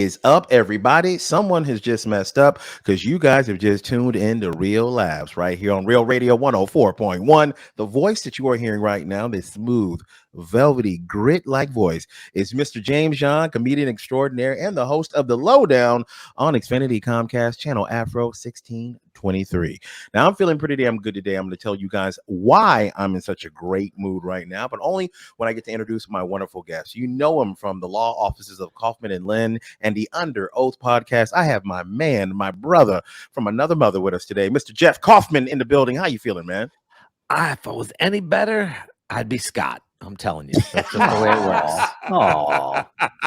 Is up, everybody? Someone has just messed up because you guys have just tuned in to Real Labs right here on Real Radio 104.1. The voice that you are hearing right now, this smooth, velvety, grit like voice, is Mr. James John, comedian extraordinaire, and the host of The Lowdown on Xfinity Comcast channel Afro 1623. Now, I'm feeling pretty damn good today. I'm going to tell you guys why I'm in such a great mood right now, but only when I get to introduce my wonderful guests. You know him from the law offices of Kaufman and Lynn and the Under Oath podcast. I have my man, my brother from another mother with us today, Mr. Jeff Kaufman in the building. How you feeling, man? If I was any better, I'd be Scott. I'm telling you. That's just the way it works. Oh,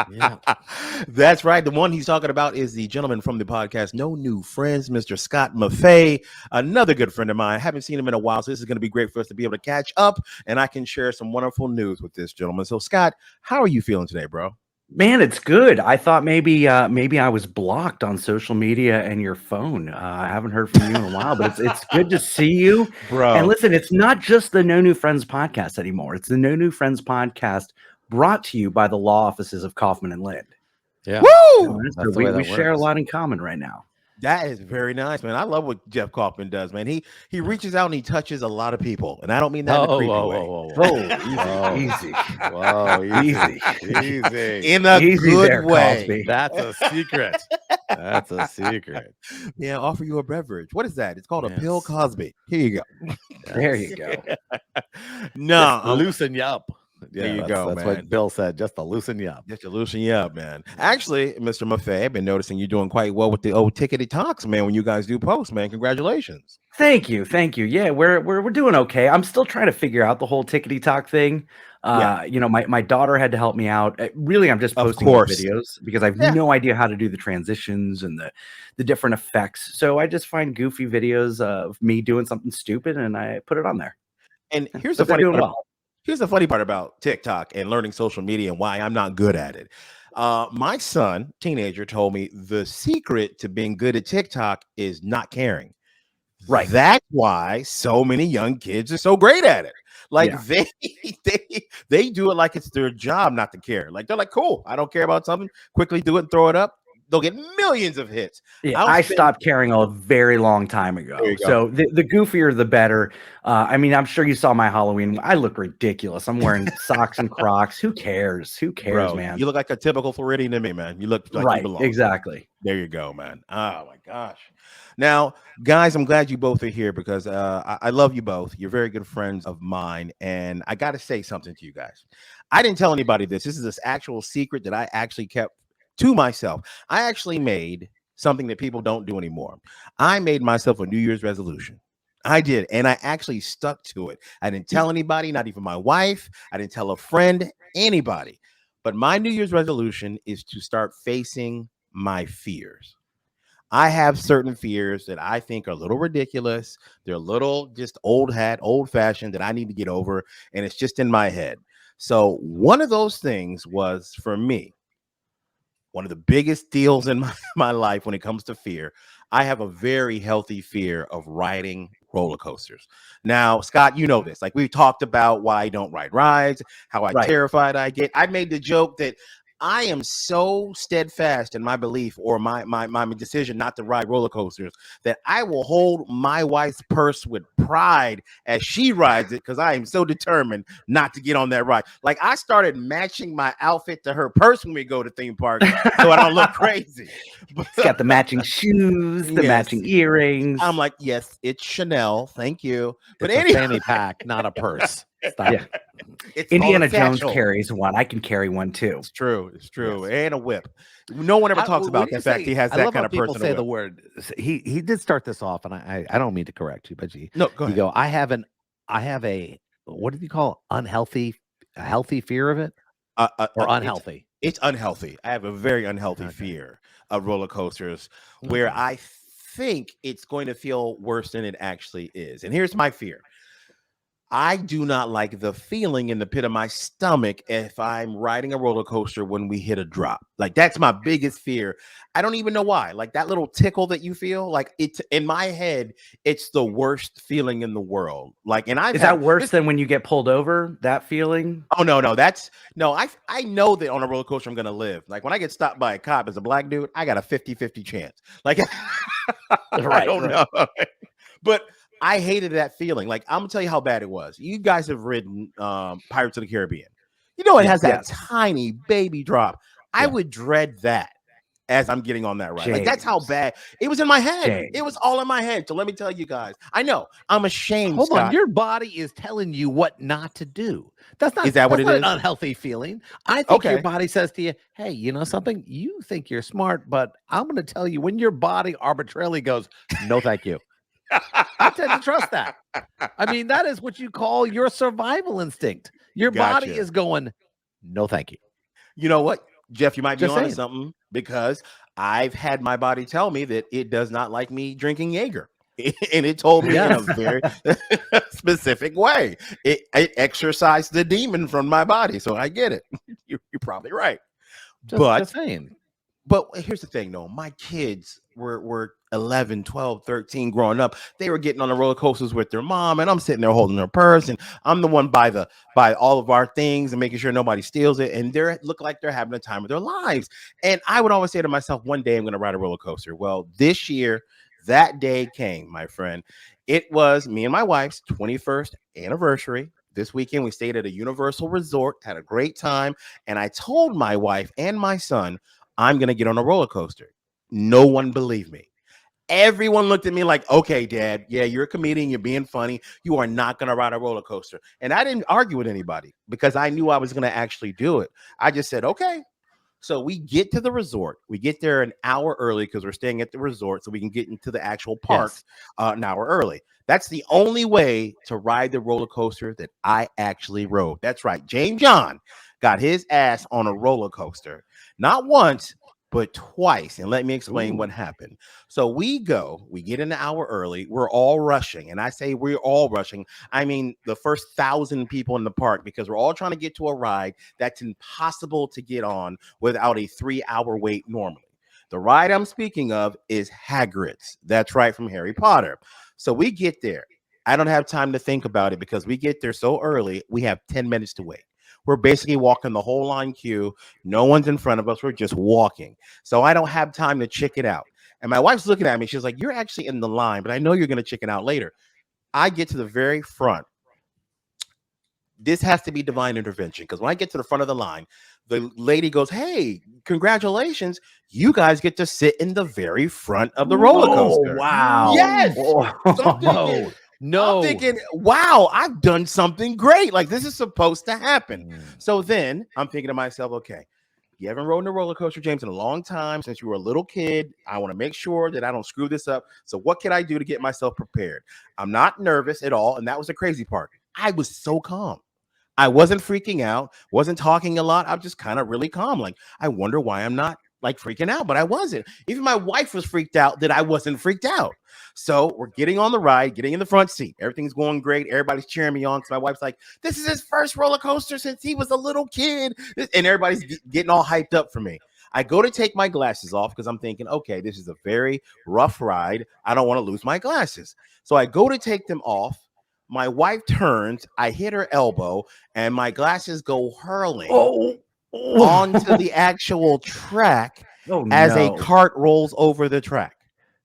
yeah. That's right. The one he's talking about is the gentleman from the podcast No New Friends, Mr. Scott Maffei, another good friend of mine. I haven't seen him in a while, so this is going to be great for us to be able to catch up, and I can share some wonderful news with this gentleman. So, Scott, how are you feeling today, bro? Man, it's good. I thought maybe I was blocked on social media and your phone. I haven't heard from you in a while, but it's good to see you, bro. And listen, it's not just the No New Friends podcast anymore. It's the No New Friends podcast brought to you by the law offices of Kaufman and Lynn. Yeah, woo! So we share a lot in common right now. That is very nice, man. I love what Jeff Kaufman does, man. He reaches out and he touches a lot of people, and I don't mean that in a creepy way. Easy. Whoa, easy. In a good way. Cosby. That's a secret. That's a secret. Yeah, offer you a beverage. What is that? It's called a pill Cosby. Here you go. There you go. No, loosen you up. Yeah, there you go, that's man. what Bill said, just to loosen you up. Just to loosen you up, man. Actually, Mr. Maffei, I've been noticing you doing quite well with the old tickety talks, man, when you guys do posts, man. Congratulations. Thank you. Yeah, we're doing okay. I'm still trying to figure out the whole tickety talk thing. You know, my daughter had to help me out. Really, I'm just posting videos because I have no idea how to do the transitions and the different effects. So I just find goofy videos of me doing something stupid and I put it on there. And here's the funny part. Here's the funny part about TikTok and learning social media and why I'm not good at it. My son, teenager, told me the secret to being good at TikTok is not caring. Right. That's why so many young kids are so great at it. Like they do it like it's their job not to care. Like they're like, cool, I don't care about something. Quickly do it and throw it up. They'll get millions of hits. Yeah, I stopped caring a very long time ago. So the goofier, the better. I mean, I'm sure you saw my Halloween. I look ridiculous. I'm wearing socks and Crocs. Who cares? Who cares, bro, man? You look like a typical Floridian to me, man. You look like you belong. Exactly. There you go, man. Oh, my gosh. Now, guys, I'm glad you both are here because I love you both. You're very good friends of mine. And I got to say something to you guys. I didn't tell anybody this. This is this actual secret that I actually kept to myself. I actually made something that people don't do anymore. I made myself a New Year's resolution. I did. And I actually stuck to it. I didn't tell anybody, not even my wife. I didn't tell a friend, anybody. But my New Year's resolution is to start facing my fears. I have certain fears that I think are a little ridiculous. They're a little just old hat, old fashioned that I need to get over. And it's just in my head. So one of those things was for me, one of the biggest deals in my life when it comes to fear. I have a very healthy fear of riding roller coasters. Now, Scott, you know this. Like we talked about why I don't ride rides, how terrified I get. I made the joke that I am so steadfast in my belief or my decision not to ride roller coasters that I will hold my wife's purse with pride as she rides it because I am so determined not to get on that ride. Like I started matching my outfit to her purse when we go to theme parks so I don't look crazy. It's got the matching shoes, the matching earrings. I'm like, yes, it's Chanel. Thank you. But it's a fanny pack, not a purse. Yeah. Indiana Jones carries one. I can carry one too. It's true. It's true. Yes. And a whip. No one ever talks about the fact he has that kind of person. People say the word. He did start this off, and I don't mean to correct you, but go ahead. You go. I have a what did you call a healthy fear of it, or unhealthy? It's unhealthy. I have a very unhealthy fear of roller coasters, where I think it's going to feel worse than it actually is. And here's my fear. I do not like the feeling in the pit of my stomach if I'm riding a roller coaster when we hit a drop. Like that's my biggest fear. I don't even know why. Like that little tickle that you feel, like it's in my head, it's the worst feeling in the world. Like, and Is that worse than when you get pulled over? That feeling? Oh no, I know that on a roller coaster I'm gonna live. Like when I get stopped by a cop as a black dude, I got a 50-50 chance. Like I don't know. But I hated that feeling. Like, I'm gonna tell you how bad it was. You guys have ridden Pirates of the Caribbean. You know, it has that tiny baby drop. I would dread that as I'm getting on that ride. Like, that's how bad it was in my head. It was all in my head. So let me tell you guys, I know I'm ashamed. Hold on, your body is telling you what not to do. That's not, is that what it is? An unhealthy feeling. I think your body says to you, hey, you know something? You think you're smart, but I'm going to tell you when your body arbitrarily goes, no, thank you. I tend to trust that. I mean, that is what you call your survival instinct. Your body is going, no, thank you. You know what, Jeff, you might be onto something, because I've had my body tell me that it does not like me drinking Jaeger. And it told me in a very specific way. It exorcised the demon from my body. So I get it. You're probably right. But here's the thing, though. My kids were 11, 12, 13 growing up. They were getting on the roller coasters with their mom, and I'm sitting there holding their purse, and I'm the one by all of our things and making sure nobody steals it. And they look like they're having a time of their lives. And I would always say to myself, one day I'm going to ride a roller coaster. Well, this year, that day came, my friend. It was me and my wife's 21st anniversary. This weekend, we stayed at a Universal resort, had a great time. And I told my wife and my son, I'm going to get on a roller coaster. No one believed me. Everyone looked at me like, okay, Dad, yeah, you're a comedian. You're being funny. You are not going to ride a roller coaster. And I didn't argue with anybody because I knew I was going to actually do it. I just said, okay. So we get to the resort. We get there an hour early because we're staying at the resort so we can get into the actual park an hour early. That's the only way to ride the roller coaster that I actually rode. That's right. James John got his ass on a roller coaster. Not once, but twice. And let me explain what happened. So we get an hour early. We're all rushing. And I say we're all rushing. I mean, the first 1,000 people in the park, because we're all trying to get to a ride that's impossible to get on without a 3-hour wait normally. The ride I'm speaking of is Hagrid's. That's right, from Harry Potter. So we get there. I don't have time to think about it because we get there so early. We have 10 minutes to wait. We're basically walking the whole line queue. No one's in front of us. We're just walking. So I don't have time to check it out. And my wife's looking at me. She's like, you're actually in the line, but I know you're going to check it out later. I get to the very front. This has to be divine intervention, because when I get to the front of the line, the lady goes, hey, congratulations. You guys get to sit in the very front of the roller coaster. Oh, wow. Yes. I'm thinking, wow, I've done something great. Like, this is supposed to happen. So then I'm thinking to myself, okay, you haven't rode a roller coaster, James, in a long time. Since you were a little kid, I want to make sure that I don't screw this up. So what can I do to get myself prepared? I'm not nervous at all. And that was the crazy part. I was so calm. I wasn't freaking out, wasn't talking a lot. I'm just kind of really calm. Like, I wonder why I'm not like freaking out, but I wasn't. Even my wife was freaked out that I wasn't freaked out. So we're getting on the ride, getting in the front seat. Everything's going great. Everybody's cheering me on because my wife's like, this is his first roller coaster since he was a little kid. And everybody's getting all hyped up for me. I go to take my glasses off because I'm thinking, okay, this is a very rough ride. I don't want to lose my glasses. So I go to take them off. My wife turns, I hit her elbow, and my glasses go hurling onto the actual track as a cart rolls over the track.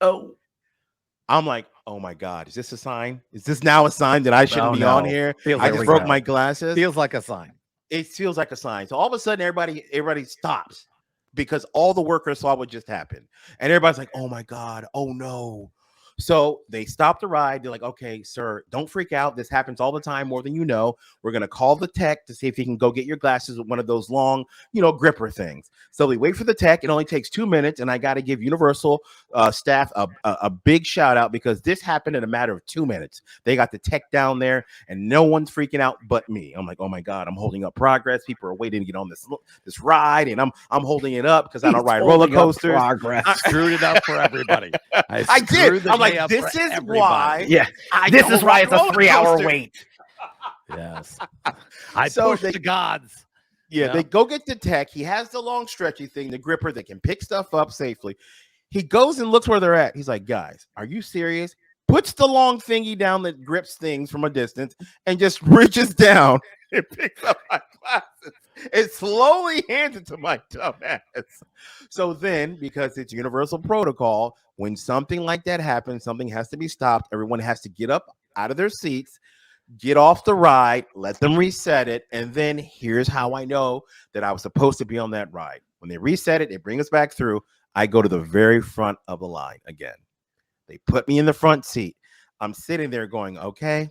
I'm like, oh my God, is this a sign? Is this now a sign that I shouldn't be on here? I just broke my glasses. Feels like a sign. It feels like a sign. So all of a sudden, everybody stops because all the workers saw what just happened. And everybody's like, oh my God, oh no. So they stopped the ride. They're like, okay, sir, don't freak out. This happens all the time, more than you know. We're going to call the tech to see if he can go get your glasses with one of those long, gripper things. So we wait for the tech. It only takes 2 minutes. And I got to give Universal staff a big shout out because this happened in a matter of 2 minutes. They got the tech down there and no one's freaking out but me. I'm like, oh my God, I'm holding up progress. People are waiting to get on this ride. And I'm holding it up because I don't ride roller coasters. I screwed it up for everybody. I did. I'm like, this is why. Yeah. This is why it's a 3-hour wait. Yes. I push the gods. Yeah, they go get the tech. He has the long stretchy thing, the gripper that can pick stuff up safely. He goes and looks where they're at. He's like, guys, are you serious? Puts the long thingy down that grips things from a distance and just reaches down and picks up my glasses. It slowly hands it to my dumb ass. So then, because it's universal protocol, when something like that happens, something has to be stopped. Everyone has to get up out of their seats, get off the ride, let them reset it. And then here's how I know that I was supposed to be on that ride. When they reset it, they bring us back through. I go to the very front of the line again. They put me in the front seat. I'm sitting there going, okay,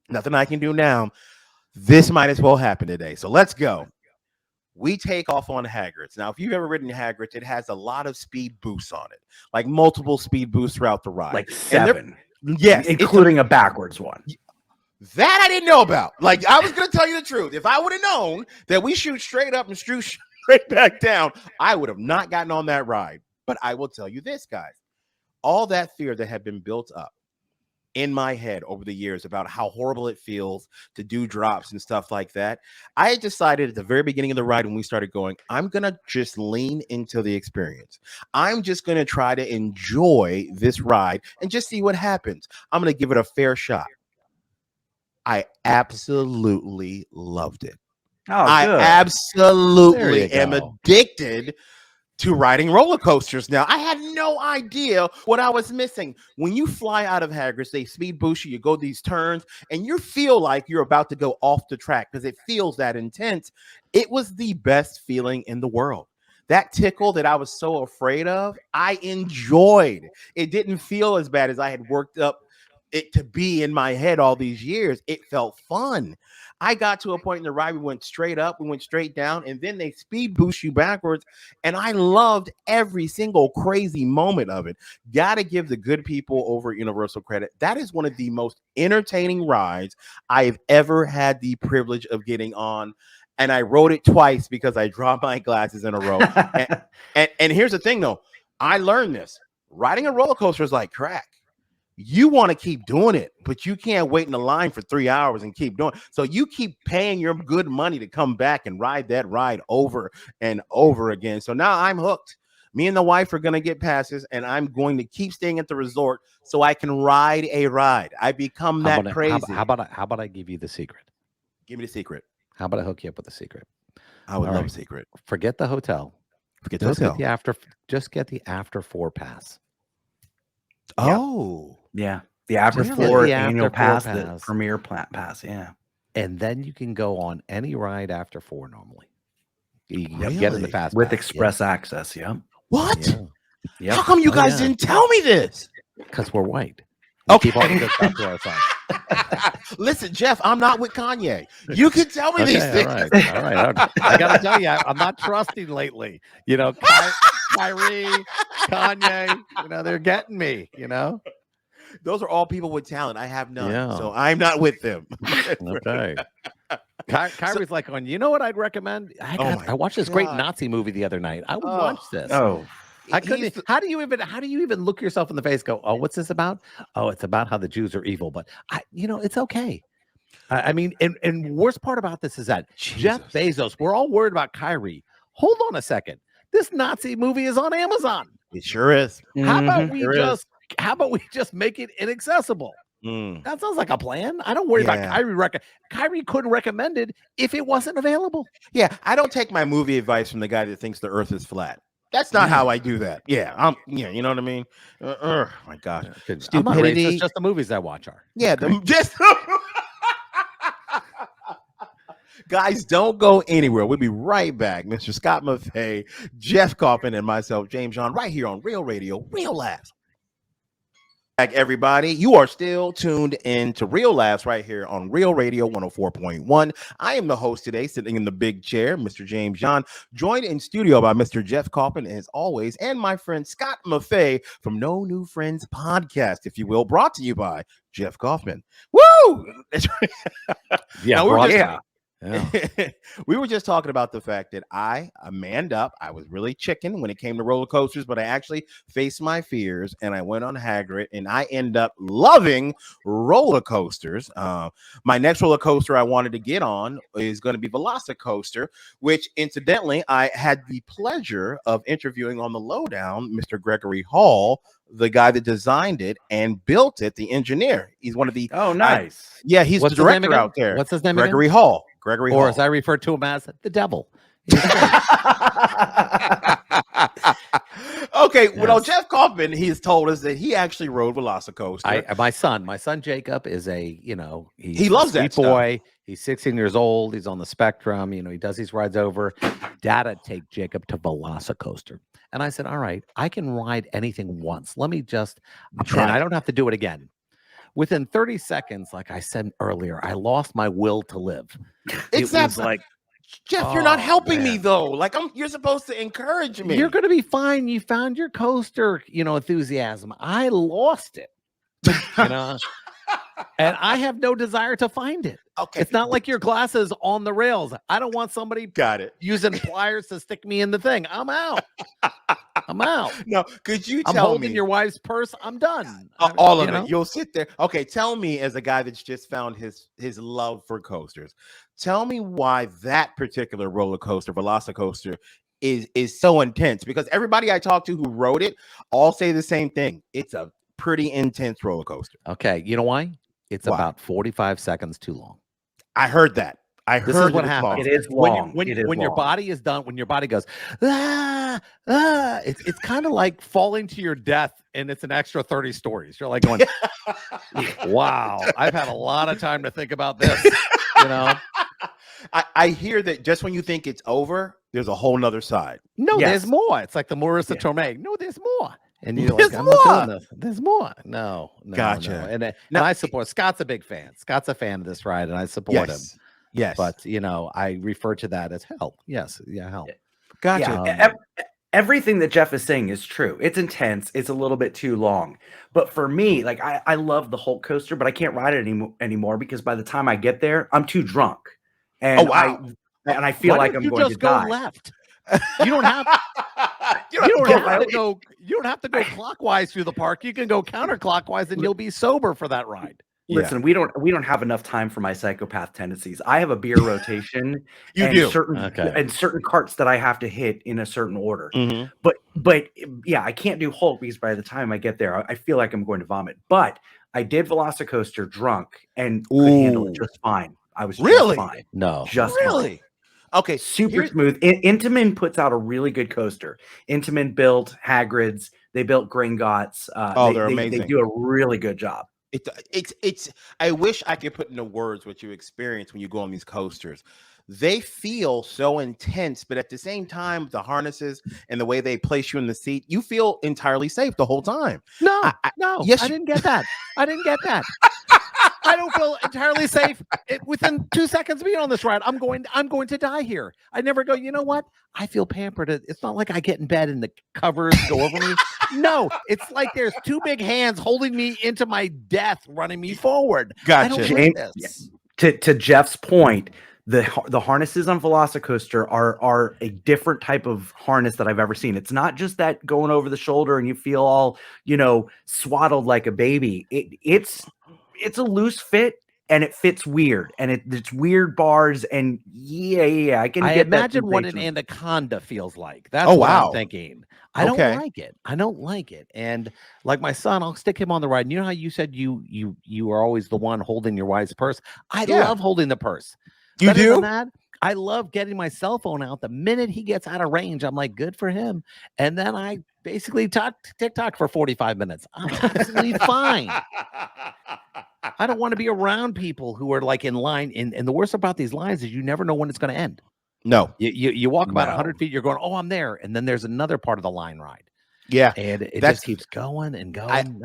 nothing I can do now. This might as well happen today. So let's go. We take off on Hagrid's. Now, if you've ever ridden Hagrid's, it has a lot of speed boosts on it, like multiple speed boosts throughout the ride. Like 7. Yes. Including a backwards one. That I didn't know about. Like, I was going to tell you the truth. If I would have known that we shoot straight up and shoot straight back down, I would have not gotten on that ride. But I will tell you this, guys. All that fear that had been built up in my head over the years about how horrible it feels to do drops and stuff like that, I had decided at the very beginning of the ride when we started going, I'm going to just lean into the experience. I'm just going to try to enjoy this ride and just see what happens. I'm going to give it a fair shot. I absolutely loved it. Oh, I absolutely am addicted to riding roller coasters now. I had no idea what I was missing. When you fly out of Hagrid's, they speed boost you, you go these turns, and you feel like you're about to go off the track because it feels that intense. It was the best feeling in the world. That tickle that I was so afraid of, I enjoyed. It didn't feel as bad as I had worked up it to be in my head all these years. It felt fun. I got to a point in the ride, we went straight up, we went straight down, and then they speed boost you backwards. And I loved every single crazy moment of it. Gotta give the good people over at Universal credit. That is one of the most entertaining rides I've ever had the privilege of getting on. And I rode it twice because I dropped my glasses in a row. and here's the thing, though. I learned this. Riding a roller coaster is like crack. You want to keep doing it, but you can't wait in the line for 3 hours and keep doing it. So you keep paying your good money to come back and ride that ride over and over again. So now I'm hooked. Me and the wife are going to get passes, and I'm going to keep staying at the resort so I can ride a ride. I become that crazy. How about I give you the secret? Give me the secret. How about I hook you up with the secret? I would love a secret. Forget the hotel. Forget the hotel. Just get the after 4 pass. Oh. Yeah. The after 4 annual pass, the premier pass. Yeah. And then you can go on any ride after 4 normally. You can get in the fast with express access. Yeah. What? Yeah. How come you guys didn't tell me this? Because we're white. Okay. Keep all the good stuff to ourselves. Listen, Jeff, I'm not with Kanye. You can tell me these things. All right. I got to tell you, I'm not trusting lately. You know, Kyrie, Kanye, you know, they're getting me, you know. Those are all people with talent. I have none. Yeah. So I'm not with them. Okay. Kyrie's like, you know what I'd recommend? I watched this great Nazi movie the other night. I would watch this. Oh. I couldn't. How do you even look yourself in the face? Go, oh, what's this about? Oh, it's about how the Jews are evil. But it's okay. I mean, and worst part about this is that Jeff Bezos. We're all worried about Kyrie. Hold on a second. This Nazi movie is on Amazon. It sure is. How about we just make it inaccessible? That sounds like a plan. I don't worry about Kyrie. Kyrie couldn't recommend it if it wasn't available. Yeah, I don't take my movie advice from the guy that thinks the Earth is flat. That's not how I do that. Yeah, you know what I mean? My gosh. Stupidity. It's just the movies I watch are. Yeah, guys, don't go anywhere. We'll be right back. Mr. Scott Maffei, Jeff Kaufman, and myself, James John, right here on Real Radio, Real Laughs. Back, everybody. You are still tuned in to Real Laughs right here on Real Radio 104.1. I am the host today, sitting in the big chair, Mr. James John, joined in studio by Mr. Jeff Kaufman, as always, and my friend Scott Maffei from No New Friends podcast, if you will, brought to you by Jeff Kaufman. Woo! Yeah, Yeah. We were just talking about the fact that I manned up. I was really chicken when it came to roller coasters, but I actually faced my fears and I went on Hagrid, and I end up loving roller coasters. My next roller coaster I wanted to get on is going to be Velocicoaster, which incidentally I had the pleasure of interviewing on the lowdown, Mr. Gregory Hall, the guy that designed it and built it, the engineer. He's one of the nice. He's the director out there. What's his name? Gregory Hall. Gregory Hall. Or as I refer to him as the devil. Okay, well, Jeff Kaufman, he's told us that he actually rode Velocicoaster. My son Jacob is he loves that boy. He's 16 years old. He's on the spectrum. He does these rides over. Dad, take Jacob to Velocicoaster. And I said, all right, I can ride anything once. Let me just try. And I don't have to do it again. Within 30 seconds, like I said earlier, I lost my will to live. It was like, Jeff, you're not helping me though. Like you're supposed to encourage me. You're going to be fine. You found your coaster, enthusiasm. I lost it, and I have no desire to find it. Okay, it's not like your glasses on the rails. I don't want somebody using pliers to stick me in the thing. I'm out. I'm out. No, could you tell me? I'm holding your wife's purse. I'm done. All of it. You'll sit there. Okay, tell me, as a guy that's just found his love for coasters, tell me why that particular roller coaster, Velocicoaster, is so intense. Because everybody I talk to who rode it all say the same thing. It's a pretty intense roller coaster. Okay, you know why? It's about 45 seconds too long. I heard that. This is what happens. It is long. When your body is done, when your body goes, it's kind of like falling to your death, and it's an extra 30 stories. You're like going, wow, I've had a lot of time to think about this. I hear that just when you think it's over, there's a whole nother side. No, there's more. It's like the Marissa Tomei. No, there's more. And you're like, I'm not doing this. There's more. No. Gotcha. No. And I support. Scott's a big fan. Scott's a fan of this ride, and I support him. Yes. But, I refer to that as hell. Yes. Yeah, hell. Gotcha. Yeah. Everything that Jeff is saying is true. It's intense. It's a little bit too long. But for me, like I love the Hulk coaster, but I can't ride it anymore because by the time I get there, I'm too drunk. And I feel like I'm going to die. Go left. You don't have you don't have to go clockwise through the park. You can go counterclockwise and you'll be sober for that ride. Listen, we don't have enough time for my psychopath tendencies. I have a beer rotation. Certain carts that I have to hit in a certain order. Mm-hmm. But yeah, I can't do Hulk because by the time I get there, I feel like I'm going to vomit. But I did Velocicoaster drunk and could handle it just fine. I was just fine. No, just really. Fine. Okay, super smooth. Intamin puts out a really good coaster. Intamin built Hagrid's. They built Gringotts. They're amazing. They do a really good job. It's. I wish I could put into words what you experience when you go on these coasters. They feel so intense, but at the same time, the harnesses and the way they place you in the seat, you feel entirely safe the whole time. No, I didn't get that. I didn't get that. I don't feel entirely safe within 2 seconds of being on this ride. I'm going to die here. I never go, you know what? I feel pampered. It's not like I get in bed and the covers go over me. No, it's like there's two big hands holding me into my death, running me forward. Gotcha. James, to Jeff's point, the harnesses on Velocicoaster are a different type of harness that I've ever seen. It's not just that going over the shoulder and you feel all, swaddled like a baby. It's a loose fit and it fits weird and it's weird bars and I can imagine what an anaconda feels like. That's what I'm thinking. I don't like it. I don't like it. And like my son, I'll stick him on the ride. And you know how you said you are always the one holding your wife's purse? I love holding the purse. You Better do? than that, I love getting my cell phone out. The minute he gets out of range, I'm like, good for him. And then I basically talk TikTok for 45 minutes. I'm absolutely fine. I don't want to be around people who are like in line. And the worst about these lines is you never know when it's going to end. No. You walk about 100 feet, you're going, oh, I'm there. And then there's another part of the line ride. Yeah. And it just keeps going and going.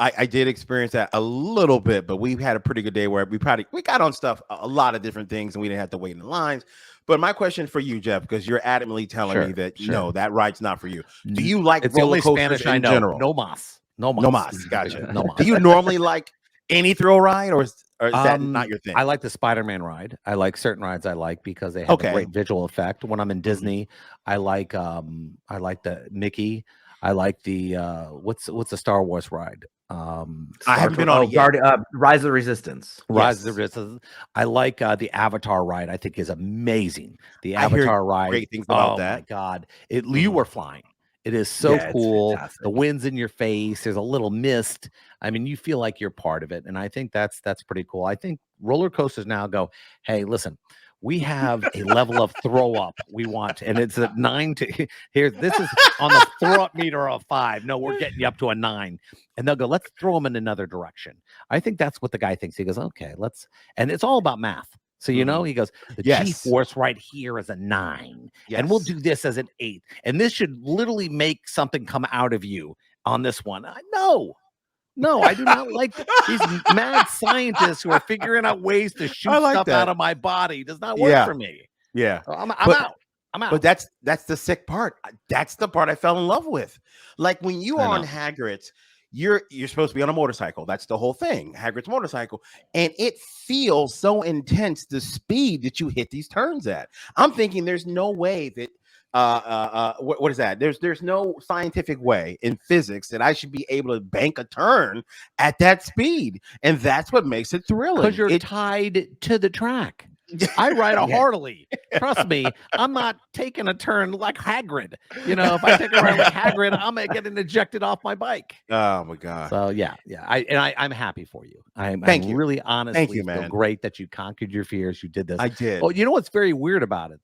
I did experience that a little bit, but we had a pretty good day where we got on stuff, a lot of different things, and we didn't have to wait in the lines. But my question for you, Jeff, because you're adamantly telling me that no, that ride's not for you. Do you like roller coasters in general? No mas. Gotcha. No mas. Do you normally like any thrill ride, or or is that not your thing? I like the Spider-Man ride. I like certain rides I like because they have a great visual effect. When I'm in Disney, I like the Mickey. I like the what's the Star Wars ride? I haven't been on it yet. Rise of the Resistance. Rise of the Resistance. I like the Avatar ride. I think is amazing. The Avatar ride. Great things about that. Oh my God! You were flying. It is so cool. The wind's in your face. There's a little mist. I mean, you feel like you're part of it, and I think that's pretty cool. I think roller coasters now go, hey, listen, we have a level of throw up we want, and it's a 9 to here. This is on the throw up meter of 5. No, we're getting you up to a 9, and they'll go, let's throw them in another direction. I think that's what the guy thinks. He goes, okay, and it's all about math. So, he goes, the G-force right here is a 9, and we'll do this as an 8. And this should literally make something come out of you on this one. No, I do not like these mad scientists who are figuring out ways to shoot stuff out of my body. It does not work for me. Yeah. So I'm out. But that's the sick part. That's the part I fell in love with. Like when you are on Hagrid's, you're supposed to be on a motorcycle. That's the whole thing. Hagrid's motorcycle. And it feels so intense, the speed that you hit these turns at. I'm thinking there's no way that what is that? There's no scientific way in physics that I should be able to bank a turn at that speed. And that's what makes it thrilling. Because you're tied to the track. I ride a Harley. Trust me, I'm not taking a turn like Hagrid. If I take a ride like Hagrid, I'm gonna get ejected off my bike. Oh my God. So yeah. I'm happy for you. I'm really honestly Thank you, man. feel great that you conquered your fears. You did this. I did. Oh, you know what's very weird about it?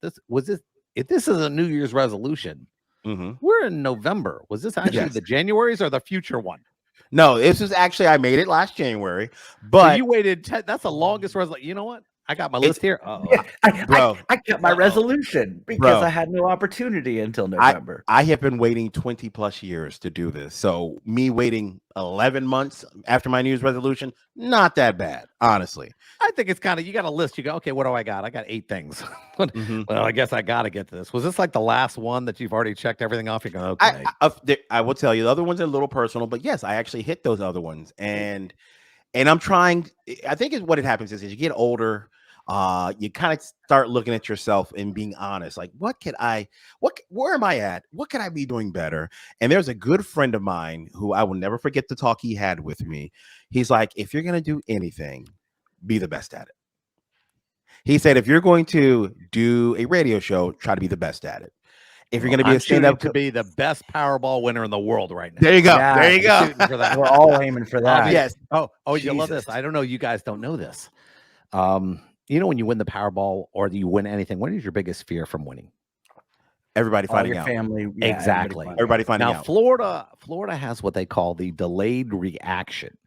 If this is a New Year's resolution, we're in November. Was this actually the January's or the future one? No, this is actually, I made it last January, but so you waited. That's the longest resolution. You know what? I got my list here. I kept my resolution because I had no opportunity until November. I have been waiting 20 plus years to do this. So me waiting 11 months after my New Year's resolution, not that bad, honestly. I think it's kind of, you got a list. You go, okay, what do I got? I got 8 things. Well, I guess I got to get to this. Was this like the last one that you've already checked everything off? You go, okay. I will tell you, the other ones are a little personal, but yes, I actually hit those other ones. And I'm trying, I think what it happens is as you get older, you kind of start looking at yourself and being honest. Like, where am I at? What could I be doing better? And there's a good friend of mine who I will never forget the talk he had with me. He's like, if you're going to do anything, be the best at it. He said, if you're going to do a radio show, try to be the best at it. If you're going to be a stand-up to be the best Powerball winner in the world right now. There you go. Yeah, there you go. For that. We're all aiming for that. Yes. Oh, you love this. I don't know. You guys don't know this. When you win the Powerball or you win anything, what is your biggest fear from winning? Everybody finding out. Family. Yeah, exactly. Everybody finding out. Now, Florida has what they call the delayed reaction.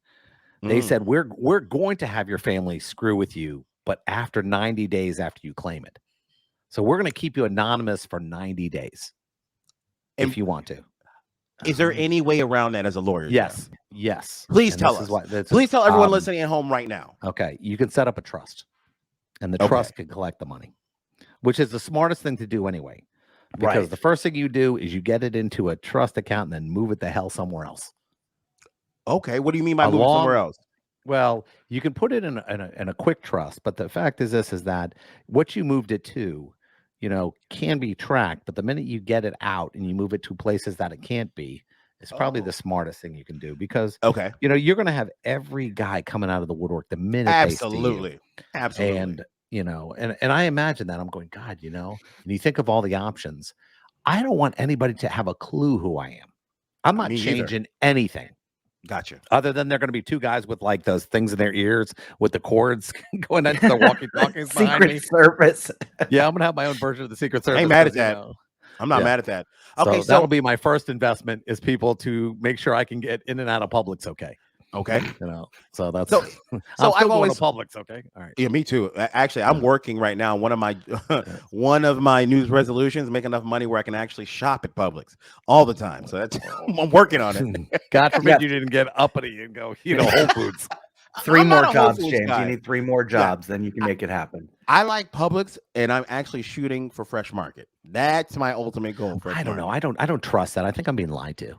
They said, we're going to have your family screw with you, but after 90 days after you claim it. So we're going to keep you anonymous for 90 days if you want to. Is there any way around that as a lawyer? Yes. Yes. Please tell us. Please tell everyone listening at home right now. Okay. You can set up a trust, and the trust can collect the money, which is the smartest thing to do anyway. Because the first thing you do is you get it into a trust account and then move it the hell somewhere else. Okay. What do you mean by moving somewhere else? Well, you can put it in a quick trust, but the fact is that what you moved it to, can be tracked. But the minute you get it out and you move it to places that it can't be, it's probably the smartest thing you can do because, you're going to have every guy coming out of the woodwork the minute Absolutely. And, and I imagine that I'm going, God, and you think of all the options. I don't want anybody to have a clue who I am. I'm not changing anything. Gotcha. Other than they're going to be 2 guys with like those things in their ears with the cords going into the walkie-talkies. Secret Service. Yeah, I'm going to have my own version of the Secret Service. I ain't mad at that. I'm not mad at that. Okay, so that'll be my first investment is people to make sure I can get in and out of Publix. Okay. So that's so I've always Publix. Okay. All right. Yeah, me too. Actually, I'm working right now. One of my New Year's resolutions, make enough money where I can actually shop at Publix all the time. So that's I'm working on it. God forbid you didn't get uppity and go, Whole Foods. 3 more jobs, James. You need 3 more jobs, then you can make it happen. I like Publix, and I'm actually shooting for Fresh Market. That's my ultimate goal. I don't know. I don't trust that. I think I'm being lied to.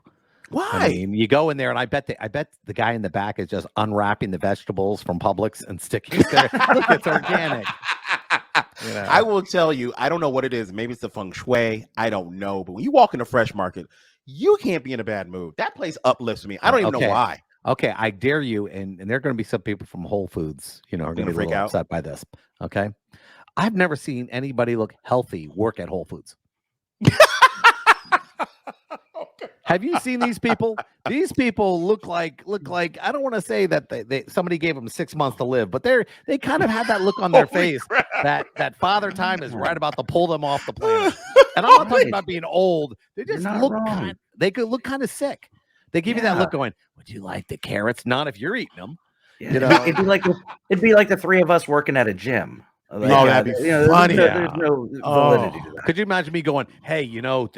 Why? I mean, you go in there, and I bet the guy in the back is just unwrapping the vegetables from Publix and sticking it there. Look, it's organic. You know? I will tell you, I don't know what it is. Maybe it's the feng shui. I don't know. But when you walk in a fresh market, you can't be in a bad mood. That place uplifts me. I don't even know why. Okay, I dare you, and there are going to be some people from Whole Foods, are going to be freak out, upset by this. Okay, I've never seen anybody look healthy work at Whole Foods. Have you seen these people? These people look like I don't want to say that they somebody gave them 6 months to live, but they kind of have that look on their face that father time is right about to pull them off the planet. And I'm not talking about being old. They just look they could look kind of sick. They give you that look going, would you like the carrots? Not if you're eating them. Yeah. It'd be like the three of us working at a gym. Like, that'd be funny. There's no validity to that. Could you imagine me going, hey,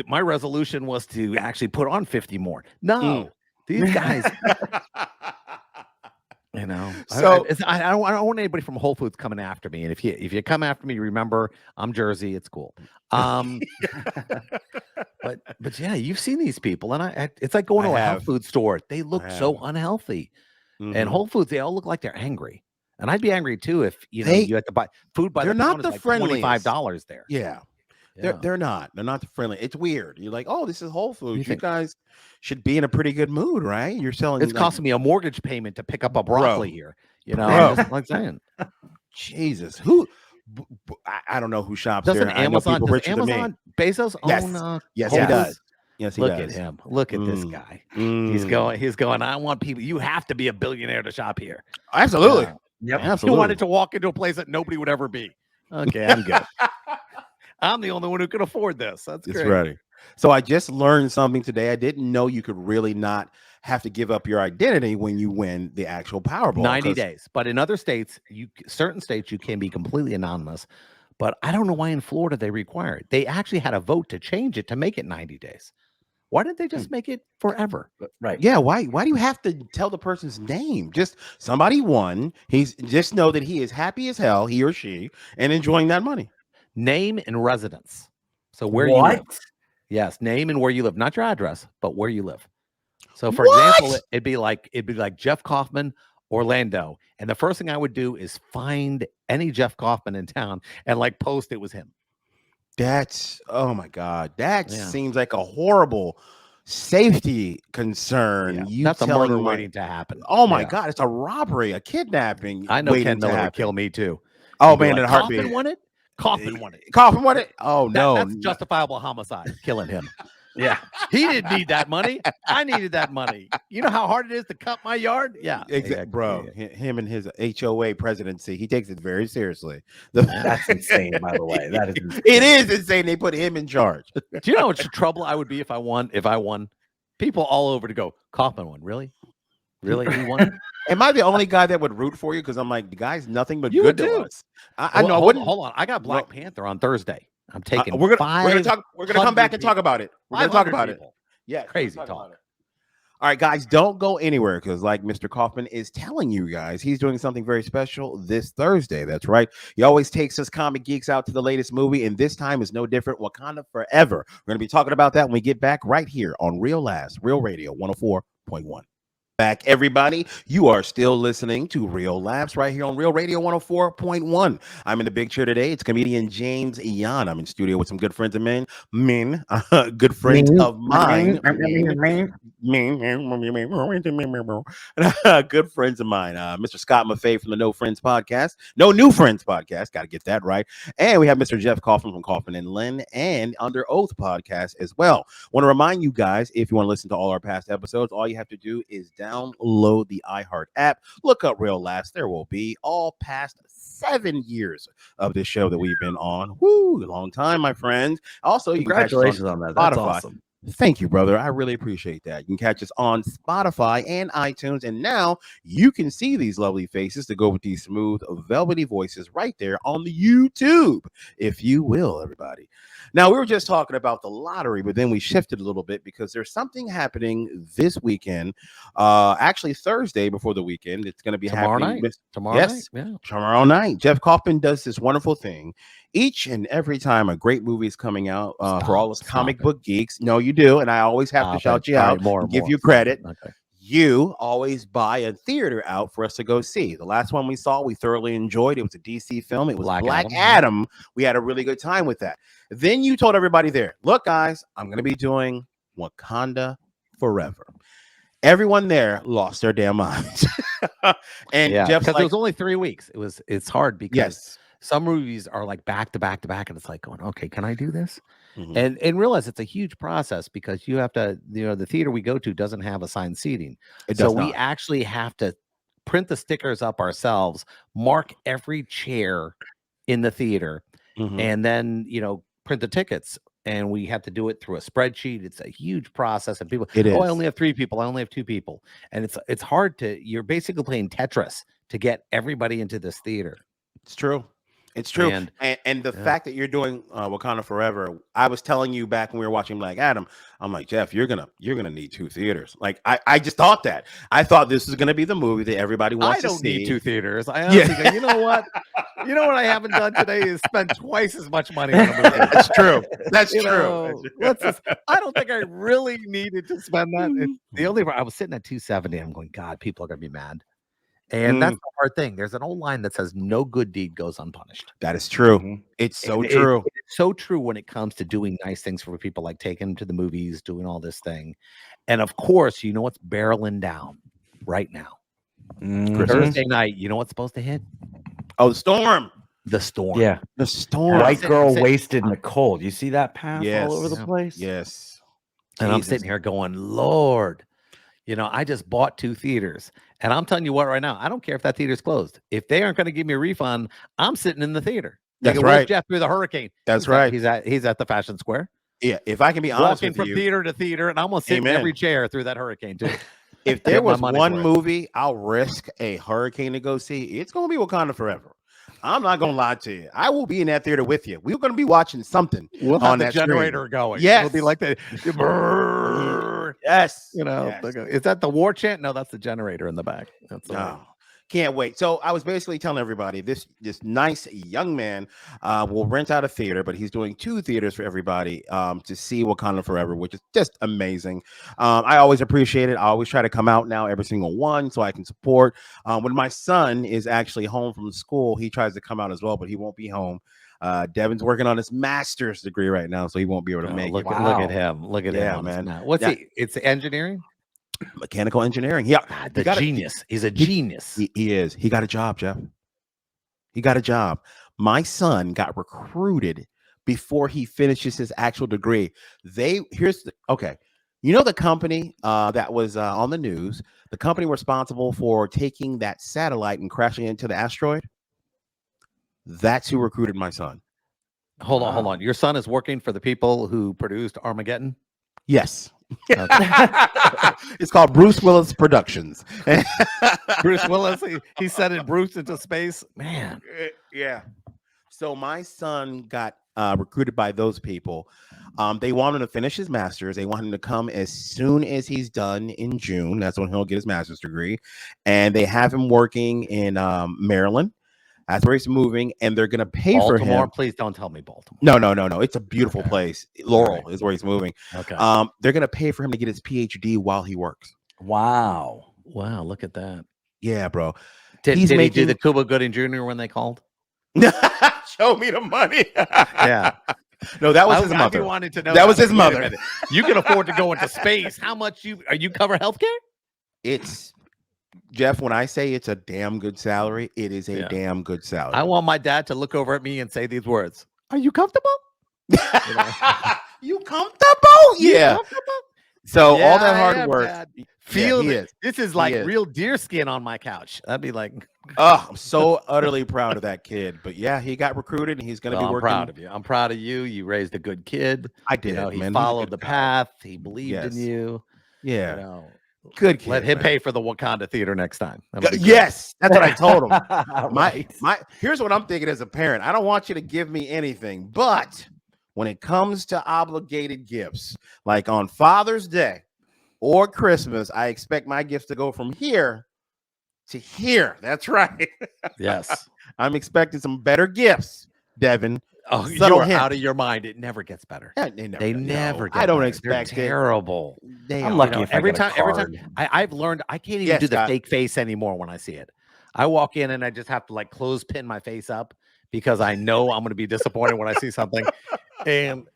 my resolution was to actually put on 50 more. No, these guys, So I don't want anybody from Whole Foods coming after me. And if you come after me, remember I'm Jersey. It's cool. But yeah, you've seen these people, and it's like going to a health food store. They look so unhealthy, and Whole Foods, they all look like they're angry. And I'd be angry too if you had to buy food by the pound. They're not the friendliest. $25 there. Yeah. They're not. They're not the friendly. It's weird. You're like, oh, this is Whole Foods. You guys should be in a pretty good mood, right? You're selling. It's costing me a mortgage payment to pick up a broccoli here. I'm just like saying, Jesus, who? I don't know who shops there. Does Amazon Bezos own? Yes, he does. Yes, he does. Look at him. Look at this guy. He's going. I want people. You have to be a billionaire to shop here. Absolutely. Yep. Absolutely. You wanted to walk into a place that nobody would ever be. Okay, I'm good. I'm the only one who can afford this. That's great. It's ready. So I just learned something today. I didn't know you could really not have to give up your identity when you win the actual Powerball. 90 days. But in other states, certain states, you can be completely anonymous. But I don't know why in Florida they require it. They actually had a vote to change it to make it 90 days. Why didn't they just make it forever? Right. Yeah. Why do you have to tell the person's name? Just somebody won. Just know that he is happy as hell, he or she, and enjoying that money. Name and residence. So where you live. Yes, name and where you live. Not your address, but where you live. So for example, it'd be like Jeff Kaufman, Orlando. And the first thing I would do is find any Jeff Kaufman in town and post it was him. Oh my God. That seems like a horrible safety concern. That's a murder waiting to happen. Oh my God. It's a robbery, a kidnapping. I know Ken Miller would kill me too. Oh man, in a heartbeat. Kaufman won it? Kaufman won it. Kaufman won it? Oh no. That's justifiable homicide, killing him. Yeah. He didn't need that money. I needed that money. You know how hard it is to cut my yard? Yeah. Exactly. Bro, him and his HOA presidency, he takes it very seriously. That's insane, by the way. That is insane. It is insane. They put him in charge. Do you know how much trouble I would be if I won? People all over to go, Kaufman won. Really? Really? He won? Am I the only guy that would root for you? Because I'm like, the guy's nothing but good to us. I know. Hold on. I got Black Panther on Thursday. I'm taking. We're gonna come back and talk about it. We're gonna talk about it. Yeah, crazy talk. All right, guys, don't go anywhere because, like Mr. Kaufman is telling you guys, he's doing something very special this Thursday. That's right. He always takes us comic geeks out to the latest movie, and this time is no different. Wakanda Forever. We're gonna be talking about that when we get back right here on Real Radio 104.1. Back, everybody. You are still listening to Real Laughs right here on Real Radio 104.1. I'm in the big chair today. It's comedian James Ian. I'm in studio with some good friends of mine. Good friends of mine. Good friends of mine. Mr. Scott Maffei from the No New Friends podcast. Got to get that right. And we have Mr. Jeff Kaufman from Kaufman and Lynn and Under Oath podcast as well. Want to remind you guys, if you want to listen to all our past episodes, all you have to do is download the iHeart app. Look up Real Laughs. There will be all past 7 years of this show that we've been on. Woo, a long time, my friends. Also, congratulations on that. That's awesome. Thank you, brother. I really appreciate that. You can catch us on Spotify and iTunes. And now you can see these lovely faces to go with these smooth, velvety voices right there on the YouTube, if you will, everybody. Now, we were just talking about the lottery, but then we shifted a little bit because there's something happening this weekend. Actually, Thursday before the weekend. It's going to be tomorrow happening. Tomorrow night? Tomorrow night. Jeff Kaufman does this wonderful thing. each and every time a great movie is coming out for all us comic book geeks. No, you do, and I always have to shout you out and give you credit. Okay. You always buy a theater out for us to go see. The last one we saw, we thoroughly enjoyed. It was a DC film. It was Black Adam. We had a really good time with that. Then you told everybody there, look, guys, I'm going to be doing Wakanda Forever. Everyone there lost their damn minds. And Jeff's because it was only 3 weeks. It's hard because some movies are like back to back to back, and it's like going, okay, can I do this? Mm-hmm. And realize it's a huge process because you have to, the theater we go to doesn't have assigned seating. We actually have to print the stickers up ourselves, mark every chair in the theater, and then, print the tickets. And we have to do it through a spreadsheet. It's a huge process. And people, I only have 3 people. I only have 2 people. And it's hard you're basically playing Tetris to get everybody into this theater. It's true. It's true. And the fact that you're doing Wakanda Forever, I was telling you back when we were watching Black Adam, I'm like, Jeff, you're gonna need 2 theaters. Like I just thought that. I thought this was gonna be the movie that everybody wants to see. I don't need 2 theaters. I honestly think, you know what? You know what I haven't done today is spend twice as much money on a movie. That's true. That's true. I don't think I really needed to spend that. The only I was sitting at 270. I'm going, God, people are gonna be mad. And that's the hard thing. There's an old line that says no good deed goes unpunished. That is true. It's so true. It's so true when it comes to doing nice things for people, like taking them to the movies, doing all this thing. And of course, you know what's barreling down right now? Thursday night, you know what's supposed to hit? Oh, the storm. The storm. Yeah. The storm. White girl wasted in the cold. You see that path all over the place? Yes. And I'm sitting here going, Lord, I just bought 2 theaters. And I'm telling you what, right now, I don't care if that theater's closed. If they aren't going to give me a refund, I'm sitting in the theater. That's right. Jeff through the hurricane. That's right. He's at the Fashion Square. Yeah. If I can be honest with you, from theater to theater, and I'm going to sit in every chair through that hurricane too. If there was one movie I'll risk a hurricane to go see, it's going to be Wakanda Forever. I'm not going to lie to you. I will be in that theater with you. We're going to be watching something on that generator screen. going. Yes. It'll be like the yes. Is that the war chant? No, that's the generator in the back. That's can't wait. So I was basically telling everybody this nice young man will rent out a theater, but he's doing 2 theaters for everybody to see Wakanda Forever, which is just amazing. I always appreciate it. I always try to come out now every single one so I can support. When my son is actually home from school, he tries to come out as well, but he won't be home. Devin's working on his master's degree right now, so he won't be able to make it. Look at him. Look at him, man. What's he? It's engineering? Mechanical engineering. Yeah. Genius. He's a genius. He is. He got a job, Jeff. He got a job. My son got recruited before he finishes his actual degree. You know the company that was on the news, the company responsible for taking that satellite and crashing into the asteroid? That's who recruited my son. Hold on. Your son is working for the people who produced Armageddon? Yes. It's called Bruce Willis Productions. Bruce Willis, he sending Bruce into space. Man. Yeah. So my son got recruited by those people. They want him to finish his master's. They want him to come as soon as he's done in June. That's when he'll get his master's degree. And they have him working in Maryland. That's where he's moving, and they're going to pay for him. Please don't tell me Baltimore. No. It's a beautiful place. Laurel is where he's moving. Okay. They're going to pay for him to get his PhD while he works. Wow. Look at that. Yeah, bro. Did he do the Cuba Gooding Jr. when they called? Show me the money. Yeah. No, that was his mother. Wanted to know that was his mother. You can afford to go into space. How much you cover healthcare? It's Jeff, when I say it's a damn good salary, it is a damn good salary. I want my dad to look over at me and say these words. Are you comfortable? You comfortable? Yeah. So all that hard work. Feel this is like real deer skin on my couch. I'd be like, oh, I'm so utterly proud of that kid. But yeah, he got recruited and he's going to be working. I'm proud of you. I'm proud of you. You raised a good kid. I did. He followed the path. He believed in you. Yeah. Good kid. Let him pay for the Wakanda theater next time. Yes, that's what I told him. Here's what I'm thinking as a parent. I don't want you to give me anything, but when it comes to obligated gifts, like on Father's Day or Christmas, I expect my gifts to go from here to here. That's right. Yes. I'm expecting some better gifts, Devin, Oh, you're out of your mind. It never gets better. Yeah, they never get I don't better. expect They're terrible. I'm lucky if every time I've learned I can't even do the fake face anymore when I see it. I walk in and I just have to like clothespin my face up because I know I'm going to be disappointed when I see something. And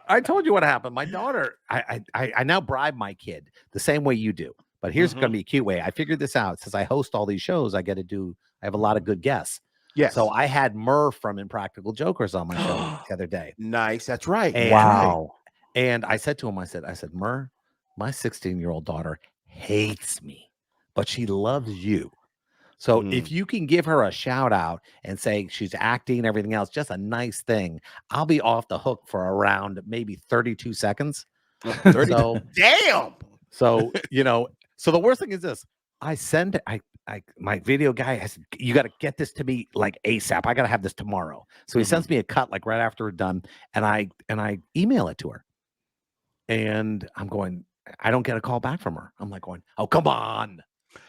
I told you what happened. My daughter, I now bribe my kid the same way you do. But here's going to be a cute way. I figured this out. Since I host all these shows, I have a lot of good guests. Yes. So I had Murr from Impractical Jokers on my show the other day. Nice. That's right. And, wow. And I said to him, I said, Murr, my 16-year-old daughter hates me, but she loves you. So if you can give her a shout out and say she's acting, everything else, just a nice thing, I'll be off the hook for around maybe 32 seconds. 30. So, damn. So, so the worst thing is this. My video guy, I said, you got to get this to me like ASAP. I got to have this tomorrow. So he sends me a cut like right after we're done. And I email it to her. And I'm going, I don't get a call back from her. I'm like going, oh, come on.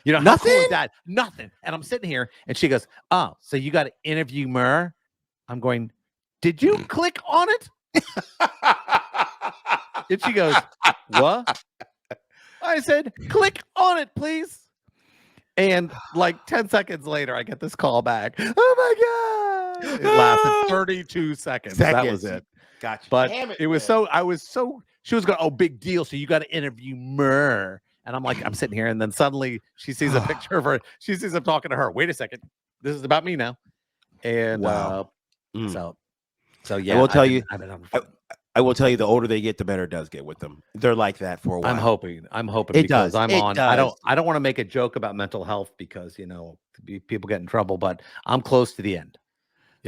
Nothing? How cool is that? Nothing. And I'm sitting here and she goes, oh, so you got to interview Murr? I'm going, did you click on it? And she goes, what? I said, click on it, please. And like 10 seconds later, I get this call back. Oh my God. It lasted 32 seconds. That was it. Gotcha. But it was she was going, oh, big deal. So you got to interview Murr. And I'm like, I'm sitting here. And then suddenly she sees a picture of her. She sees him talking to her. Wait a second. This is about me now. And so yeah. I will tell you. I will tell you, the older they get, the better it does get with them. They're like that for a while. I'm hoping because I don't want to make a joke about mental health because people get in trouble, but I'm close to the end.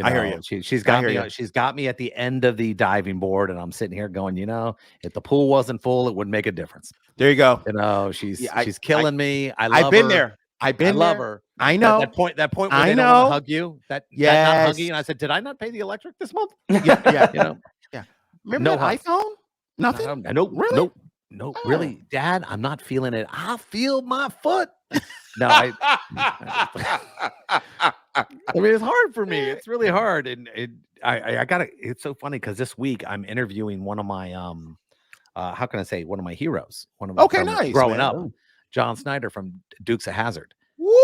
I hear you. She's got me at the end of the diving board, and I'm sitting here going, if the pool wasn't full, it wouldn't make a difference. There you go. She's killing me. I've been there. I love her. I know that point where they don't want to hug you. That not hugging. And I said, did I not pay the electric this month? Yeah. Remember that iPhone? Nothing? Nope. Really? Nope. Really, Dad, I'm not feeling it. I feel my foot. No, I mean, it's hard for me. It's really hard. And I gotta, it's so funny because this week I'm interviewing one of my, how can I say, one of my heroes. Nice. Growing up, John Snyder from Dukes of Hazzard. Woo!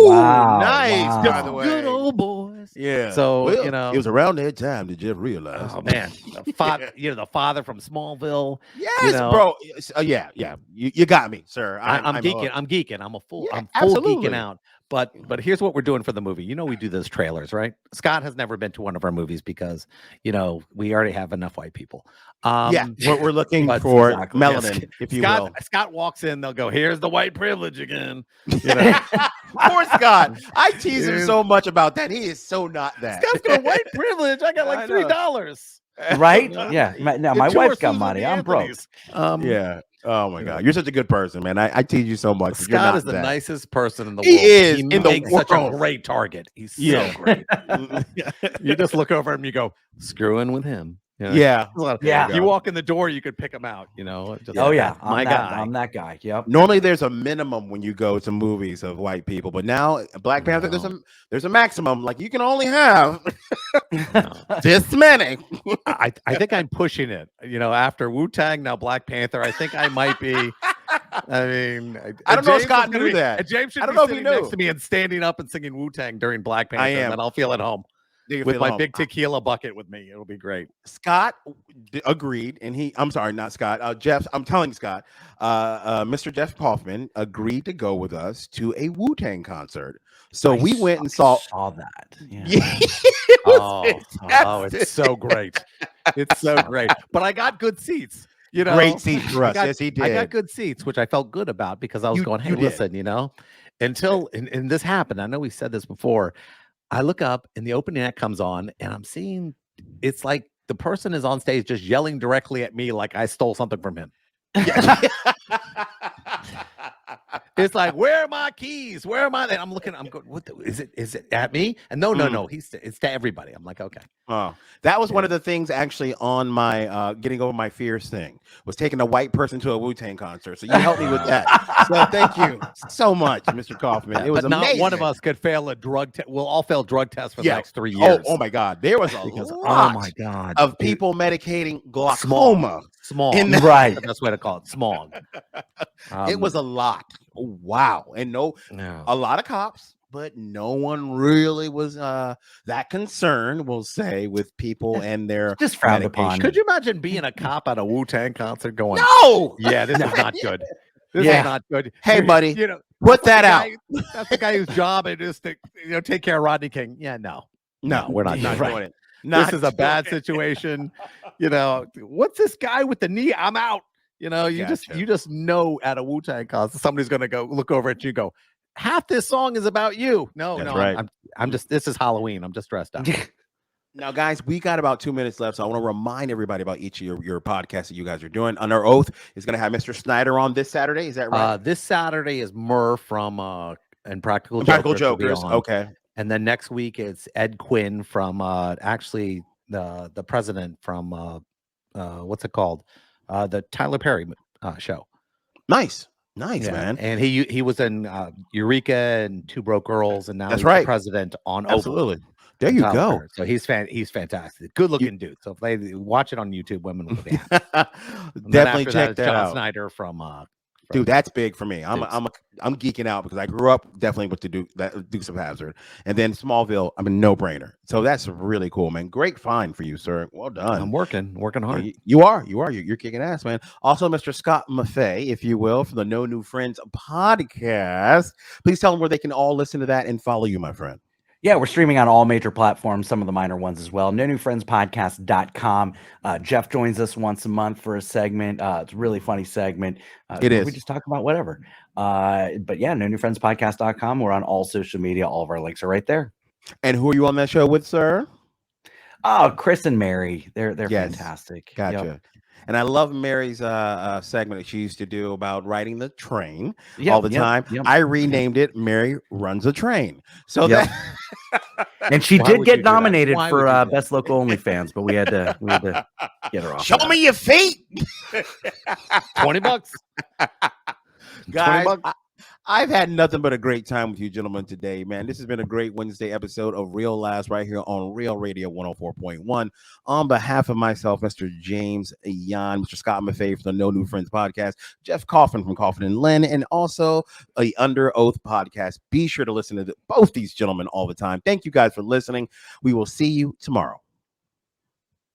Wow, nice, by the way. Good old boys. Yeah. So it was around that time that Jeff realized. Oh man, the father from Smallville. Yes, bro. Yeah. You got me, sir. I'm geeking. I'm geeking. I'm a fool. I'm full geeking out. But here's what we're doing for the movie. We do those trailers, right? Scott has never been to one of our movies because we already have enough white people. We're looking for melanin, if you will. Scott walks in, they'll go, "Here's the white privilege again." Poor Scott. I tease him so much about that. He is so not that. Scott's got white privilege. I got like $3. Right? Yeah. Now my wife's got money. I'm broke. Yeah. Oh my God, you're such a good person, man. I tease you so much. Scott is the nicest person in the world. He is in the world. Such a great target. He's so great. You just look over him, you go, screwing with him. Yeah. You walk in the door, you could pick him out. I'm that guy. Yep. Normally, there's a minimum when you go to movies of white people, but now Black Panther, there's a maximum. Like you can only have this many. I think I'm pushing it. After Wu-Tang, now Black Panther. I think I might be. I mean, I don't know if Scott knew that. James should be sitting next to me and standing up and singing Wu-Tang during Black Panther. And then I'll feel at home. With my big tequila bucket with me. It'll be great. Scott agreed, and I'm sorry, not Scott. I'm telling Scott, Mr. Jeff Kaufman agreed to go with us to a Wu-Tang concert. So we went and saw that. Yeah. It's so great. It's so great. But I got good seats. Great seats for us. Yes, he did. I got good seats, which I felt good about because I was going, hey, listen, until and this happened. I know we said this before. I look up and the opening act comes on and I'm seeing it's like the person is on stage just yelling directly at me like I stole something from him. It's like, where are my keys? Where am I? And I'm looking. I'm going. What is it? Is it at me? And no. It's to everybody. I'm like, okay. Oh, that was one of the things actually on my getting over my fears thing was taking a white person to a Wu-Tang concert. So you helped me with that. So thank you so much, Mr. Kaufman. It was amazing. Not one of us could fail a drug test. We'll all fail drug tests for the next 3 years. Oh my God. There was a lot of people medicating glaucoma. Smog. Right. That's the best way to call it. Smog. It was a lot. Wow. And a lot of cops. But no one really was that concerned, we'll say, with people and their just frowned upon. Could you imagine being a cop at a Wu-Tang concert going, no, yeah, this is not good. This is not good. Hey, buddy, put that out. That's the guy whose job it is to take care of Rodney King. Yeah, no, we're not doing it. This is a bad situation. What's this guy with the knee? I'm out. You just know at a Wu-Tang concert somebody's gonna go look over at you and go, half this song is about you. No, right. I'm just, this is Halloween. I'm just dressed up. Now, guys, we got about 2 minutes left. So I want to remind everybody about each of your podcasts that you guys are doing. Under Oath is going to have Mr. Snyder on this Saturday. Is that right? This Saturday is Murr from and Practical Jokers. Okay. And then next week it's Ed Quinn from actually the president from what's it called? The Tyler Perry show. Nice, man. And he was in Eureka and Two Broke Girls, and now he's the president on Absolutely. Oprah. There you go. So he's fantastic. Good looking dude. So if they watch it on YouTube, women will be definitely check that John out. Snyder from dude, that's big for me. I'm geeking out because I grew up definitely with the Dukes of Hazzard, and then Smallville. I'm a no-brainer. So that's really cool, man. Great find for you, sir. Well done. I'm working hard. You are. You're kicking ass, man. Also, Mr. Scott Maffei, if you will, from the No New Friends podcast. Please tell them where they can all listen to that and follow you, my friend. Yeah, we're streaming on all major platforms, some of the minor ones as well. No New Friends Podcast.com. Jeff joins us once a month for a segment. It's a really funny segment. It is. We just talk about whatever. But yeah, No New Friends Podcast.com. We're on all social media. All of our links are right there. And who are you on that show with, sir? Oh, Chris and Mary. They're fantastic. Gotcha. Yep. And I love Mary's segment that she used to do about riding the train all the time. Yep. I renamed it Mary Runs a Train. So that and she did get nominated for Best Local OnlyFans, but we had to get her off. Show me your feet. $20. Guys, I've had nothing but a great time with you gentlemen today, man. This has been a great Wednesday episode of Real Laughs right here on Real Radio 104.1. On behalf of myself, Mr. James Yan, Mr. Scott Maffei from the No New Friends podcast, Jeff Coffin from Coffin and Lynn, and also a Under Oath podcast. Be sure to listen to both these gentlemen all the time. Thank you guys for listening. We will see you tomorrow.